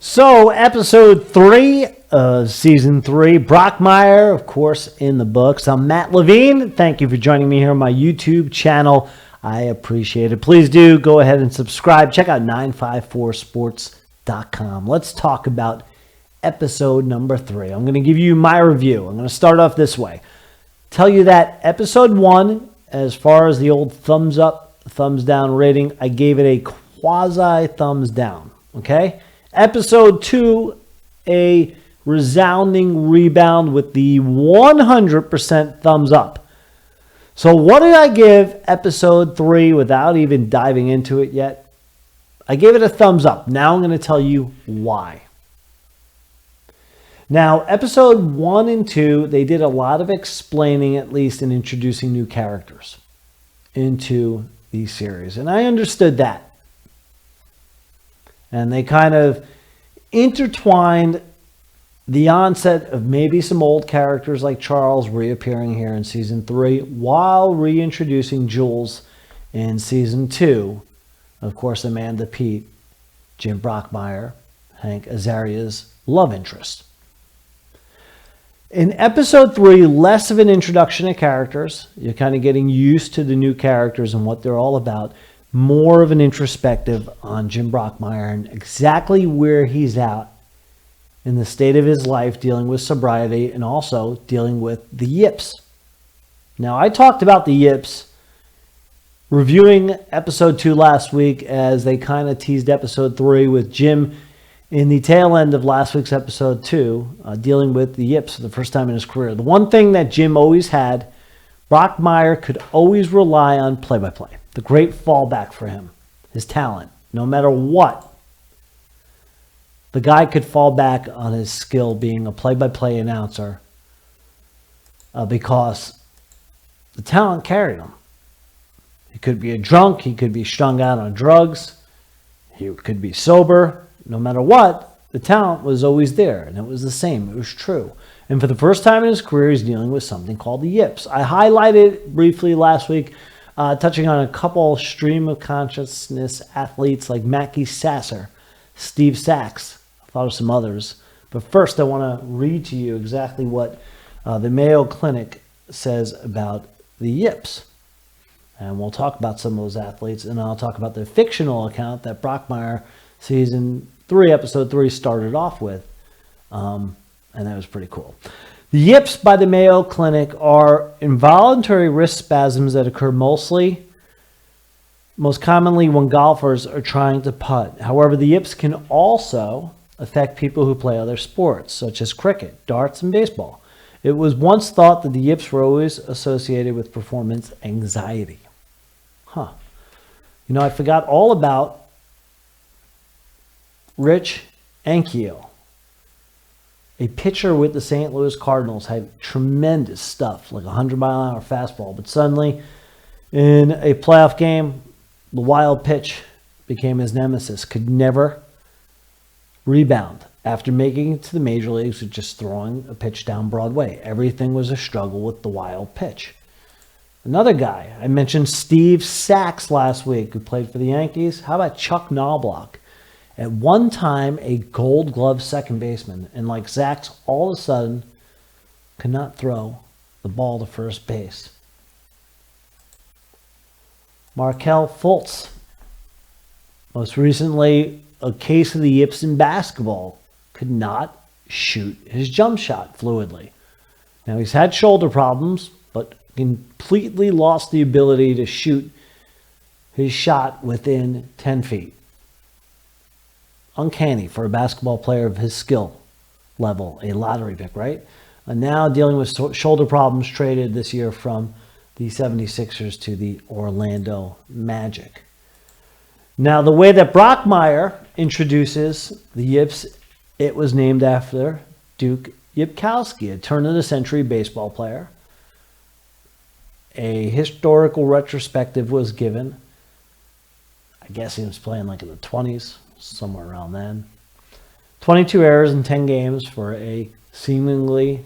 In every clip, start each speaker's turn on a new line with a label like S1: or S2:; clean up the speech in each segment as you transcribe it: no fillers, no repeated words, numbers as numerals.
S1: So, episode 3 of season 3, Brockmire, of course, in the books. I'm Matt Levine. Thank you for joining me here on my YouTube channel. I appreciate it. Please do go ahead and subscribe. Check out 954sports.com. Let's talk about episode number 3. I'm going to give you my review. I'm going to start off this way. Tell you that episode 1, as far as the old thumbs up, thumbs down rating, I gave it a quasi thumbs down. Okay? Episode 2, a resounding rebound with the 100% thumbs up. So what did I give episode 3 without even diving into it yet? I gave it a thumbs up. Now I'm going to tell you why. Now, episode 1 and 2, they did a lot of explaining, at least in introducing new characters into the series. And I understood that. And they kind of intertwined the onset of maybe some old characters like Charles reappearing here in season 3 while reintroducing Jules in season 2. Of course, Amanda Peet, Jim Brockmire, Hank Azaria's love interest. In episode 3, less of an introduction of characters. You're kind of getting used to the new characters and what they're all about. More of an introspective on Jim Brockmire and exactly where he's at in the state of his life, dealing with sobriety and also dealing with the yips. Now, I talked about the yips reviewing episode 2 last week as they kind of teased episode 3 with Jim in the tail end of last week's episode 2, dealing with the yips for the first time in his career. The one thing that Jim always had, Brockmire could always rely on play-by-play. The great fallback for him, his talent. No matter what, the guy could fall back on his skill being a play-by-play announcer because the talent carried him. He could be a drunk. He could be strung out on drugs. He could be sober. No matter what, the talent was always there, and it was the same. It was true. And for the first time in his career, he's dealing with something called the yips. I highlighted briefly last week, touching on a couple stream of consciousness athletes like Mackie Sasser, Steve Sachs. I thought of some others. But first, I want to read to you exactly what the Mayo Clinic says about the yips. And we'll talk about some of those athletes, and I'll talk about the fictional account that Brockmire season 3, episode 3 started off with. And that was pretty cool. The yips by the Mayo Clinic are involuntary wrist spasms that occur most commonly when golfers are trying to putt. However, the yips can also affect people who play other sports, such as cricket, darts, and baseball. It was once thought that the yips were always associated with performance anxiety. You know, I forgot all about Rich Ankiel. A pitcher with the St. Louis Cardinals, had tremendous stuff, like a 100-mile-an-hour fastball. But suddenly, in a playoff game, the wild pitch became his nemesis. Could never rebound after making it to the major leagues with just throwing a pitch down Broadway. Everything was a struggle with the wild pitch. Another guy, I mentioned Steve Sachs last week, who played for the Yankees. How about Chuck Knobloch? At one time, a gold glove second baseman, and like Sachs, all of a sudden, could not throw the ball to first base. Markelle Fultz, most recently, a case of the yips in basketball, could not shoot his jump shot fluidly. Now, he's had shoulder problems, but completely lost the ability to shoot his shot within 10 feet. Uncanny for a basketball player of his skill level, a lottery pick, right? And now dealing with shoulder problems, traded this year from the 76ers to the Orlando Magic. Now, the way that Brockmire introduces the yips, it was named after Duke Yipkowski, a turn-of-the-century baseball player. A historical retrospective was given. I guess he was playing like in the 20s. Somewhere around then. 22 errors in 10 games for a seemingly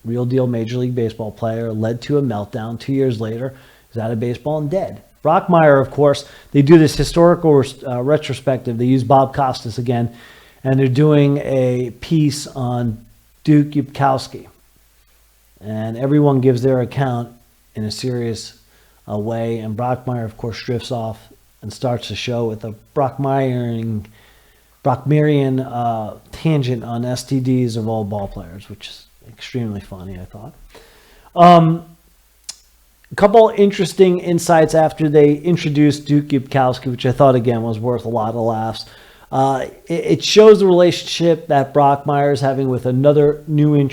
S1: real deal Major League Baseball player led to a meltdown. 2 years later, he's out of baseball and dead. Brockmire, of course, they do this historical retrospective. They use Bob Costas again. and they're doing a piece on Duke Yupkowski. And everyone gives their account in a serious way. And Brockmire, of course, drifts off and starts the show with a Brockmirian tangent on STDs of all ball players, which is extremely funny, I thought. A couple interesting insights after they introduced Duke Yupkowski, which I thought, again, was worth a lot of laughs. It shows the relationship that Brockmire is having with another new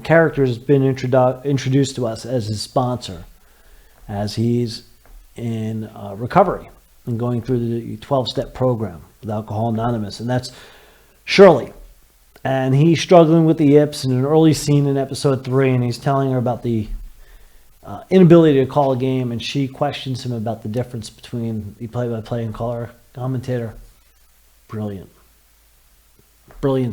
S1: character has been introduced to us as his sponsor, as he's in recovery and going through the 12-step program with Alcoholics Anonymous, and that's Shirley. And he's struggling with the yips in an early scene in episode 3, and he's telling her about the inability to call a game, and she questions him about the difference between the play-by-play and color commentator. Brilliant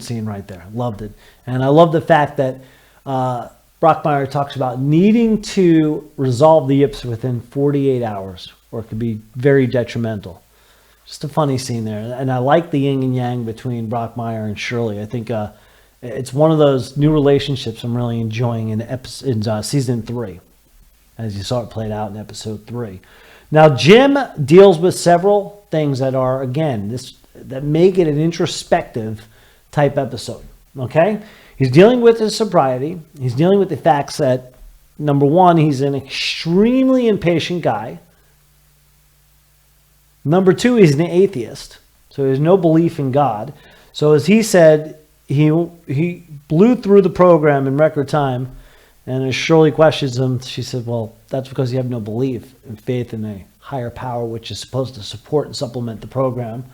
S1: scene right there. Loved it. And I love the fact that Brockmire talks about needing to resolve the yips within 48 hours, or it could be very detrimental. Just a funny scene there. And I like the yin and yang between Brockmire and Shirley. I think it's one of those new relationships I'm really enjoying in season 3, as you saw it played out in episode 3. Now, Jim deals with several things that are, again, that make it an introspective type episode. Okay? He's dealing with his sobriety. He's dealing with the facts that, number one, he's an extremely impatient guy. Number 2, he's an atheist. So he has no belief in God. So as he said, he blew through the program in record time. And as Shirley questions him, she said, well, that's because you have no belief and faith in a higher power, which is supposed to support and supplement the program.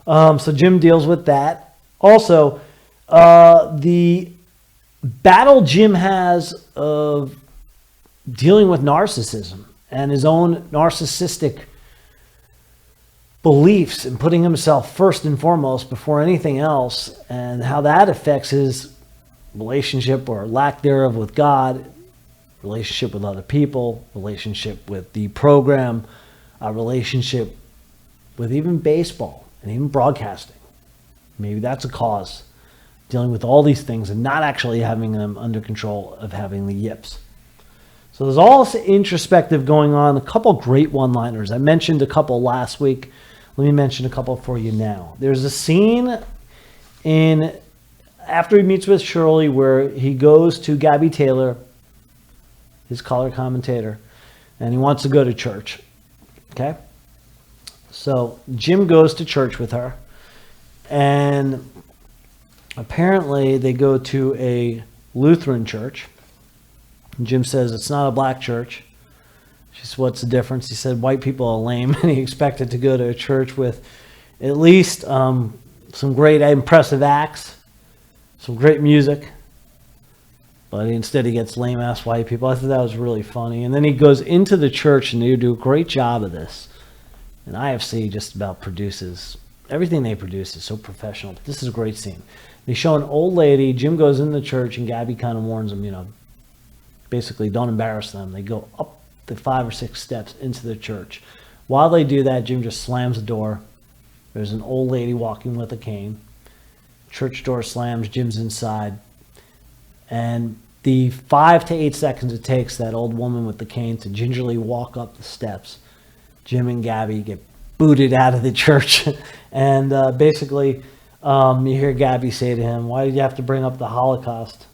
S1: So Jim deals with that. Also, the battle Jim has of dealing with narcissism and his own narcissistic beliefs and putting himself first and foremost before anything else, and how that affects his relationship or lack thereof with God, relationship with other people, relationship with the program, relationship with even baseball and even broadcasting. Maybe that's a cause, dealing with all these things and not actually having them under control of having the yips. So there's all this introspective going on. A couple great one-liners. I mentioned a couple last week. Let me mention a couple for you now. There's a scene after he meets with Shirley where he goes to Gabby Taylor, his color commentator, and he wants to go to church. Okay? So Jim goes to church with her, and apparently they go to a Lutheran church. And Jim says it's not a black church. She said, what's the difference? He said white people are lame, and he expected to go to a church with at least some great impressive acts, some great music, but instead he gets lame-ass white people. I thought that was really funny. And then he goes into the church, and they do a great job of this. And IFC just about produces, everything they produce is so professional. But this is a great scene. They show an old lady. Jim goes in the church, and Gabby kind of warns him, basically don't embarrass them. They go up the 5 or 6 steps into the church. While they do that, Jim just slams the door. There's an old lady walking with a cane. Church door slams, Jim's inside. And the 5 to 8 seconds it takes that old woman with the cane to gingerly walk up the steps, Jim and Gabby get booted out of the church. And basically, you hear Gabby say to him, why did you have to bring up the Holocaust?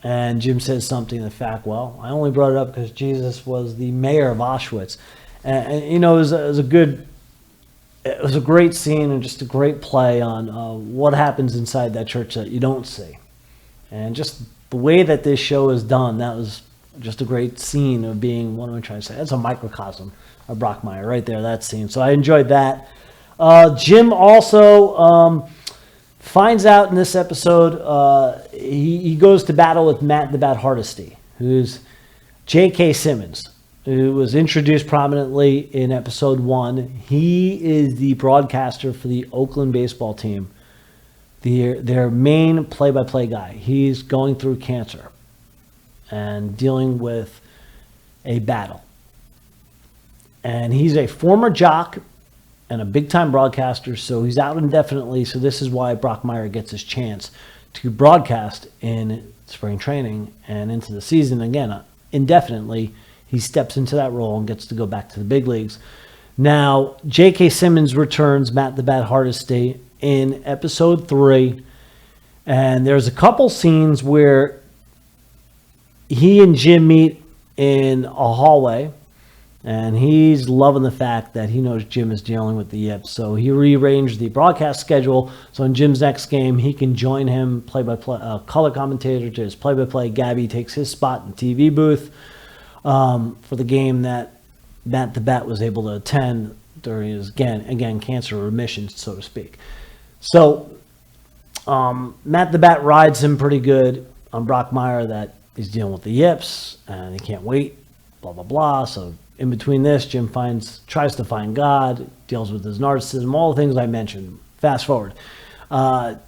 S1: And Jim says something to the fact, well, I only brought it up because Jesus was the mayor of Auschwitz. And it was a great scene and just a great play on what happens inside that church that you don't see. And just the way that this show is done, that was just a great scene of being, what am I trying to say? That's a microcosm of Brockmire right there, that scene. So I enjoyed that. Jim also finds out in this episode, he goes to battle with Matt the Bat Hardesty, who's J.K. Simmons, who was introduced prominently in episode 1. He is the broadcaster for the Oakland baseball team, their main play-by-play guy. He's going through cancer and dealing with a battle. And he's a former jock and a big-time broadcaster, so he's out indefinitely. So this is why Brockmire gets his chance to broadcast in spring training and into the season again indefinitely. He steps into that role and gets to go back to the big leagues. Now, J.K. Simmons returns Matt the Bat Hardesty in episode 3, and there's a couple scenes where he and Jim meet in a hallway, and he's loving the fact that he knows Jim is dealing with the yips. So he rearranged the broadcast schedule. So in Jim's next game, he can join him, play-by-play, color commentator to his play-by-play. Gabby takes his spot in the TV booth for the game that Matt the Bat was able to attend during his, again, cancer remission, so to speak. So Matt the Bat rides him pretty good on Brockmire that he's dealing with the yips and he can't wait, blah, blah, blah. So in between this, Jim tries to find God, deals with his narcissism, all the things I mentioned. Fast forward. The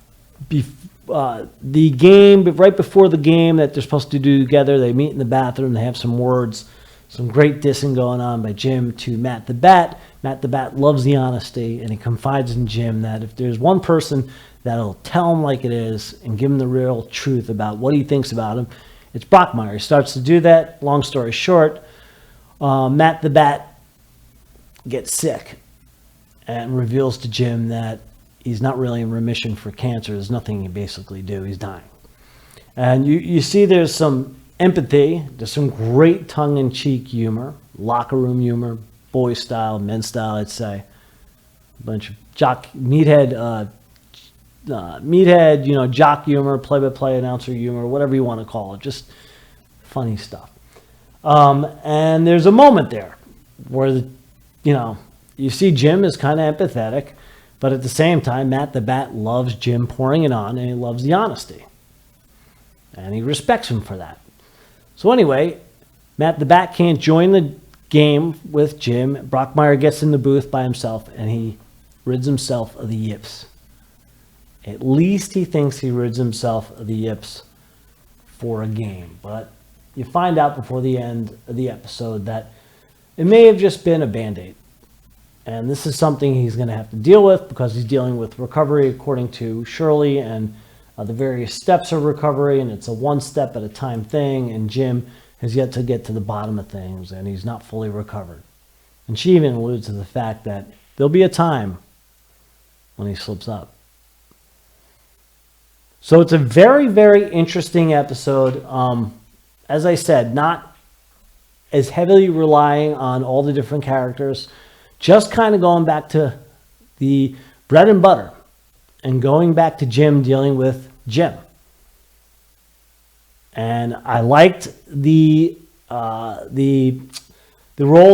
S1: game, right before the game that they're supposed to do together, they meet in the bathroom. They have some words, some great dissing going on by Jim to Matt the Bat. Matt the Bat loves the honesty, and he confides in Jim that if there's one person that'll tell him like it is and give him the real truth about what he thinks about him, it's Brockmire. He starts to do that. Long story short, Matt the Bat gets sick and reveals to Jim that he's not really in remission for cancer. There's nothing he can basically do. He's dying. And you see there's some empathy. There's some great tongue-in-cheek humor, locker room humor, boy style, men's style, I'd say. A bunch of meathead, jock humor, play-by-play announcer humor, whatever you want to call it. Just funny stuff. And there's a moment there where, you see Jim is kind of empathetic, but at the same time, Matt the Bat loves Jim pouring it on, and he loves the honesty. And he respects him for that. So anyway, Matt the Bat can't join the game with Jim. Brockmire gets in the booth by himself, and he rids himself of the yips. At least he thinks he rids himself of the yips for a game. But you find out before the end of the episode that it may have just been a Band-Aid. And this is something he's going to have to deal with because he's dealing with recovery according to Shirley and the various steps of recovery. And it's a one step at a time thing. And Jim has yet to get to the bottom of things, and he's not fully recovered. And she even alludes to the fact that there'll be a time when he slips up. So it's a very, very interesting episode. As I said, not as heavily relying on all the different characters, just kind of going back to the bread and butter and going back to Jim dealing with Jim. And I liked the role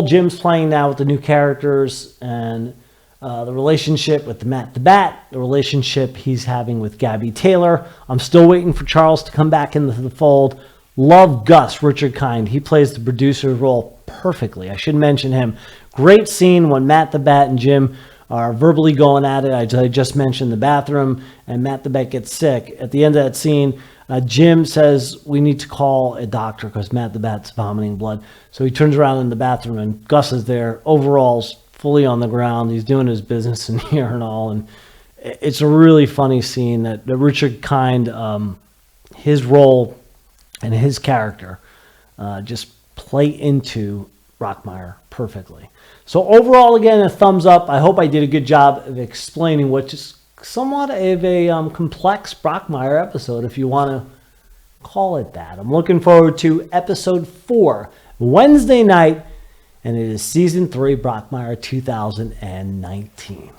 S1: Jim's playing now with the new characters and the relationship with Matt the Bat, the relationship he's having with Gabby Taylor. I'm still waiting for Charles to come back into the fold. Love Gus, Richard Kind. He plays the producer's role perfectly. I should mention him. Great scene when Matt the Bat and Jim are verbally going at it. I just mentioned the bathroom, and Matt the Bat gets sick. At the end of that scene, Jim says, we need to call a doctor because Matt the Bat's vomiting blood. So he turns around in the bathroom, and Gus is there, overalls, fully on the ground. He's doing his business in here and all. And it's a really funny scene that Richard Kind, his role and his character just play into Brockmire perfectly. So overall, again, a thumbs up. I hope I did a good job of explaining what is somewhat of a complex Brockmire episode, if you want to call it that. I'm looking forward to episode 4, Wednesday night, and it is season 3, Brockmire 2019.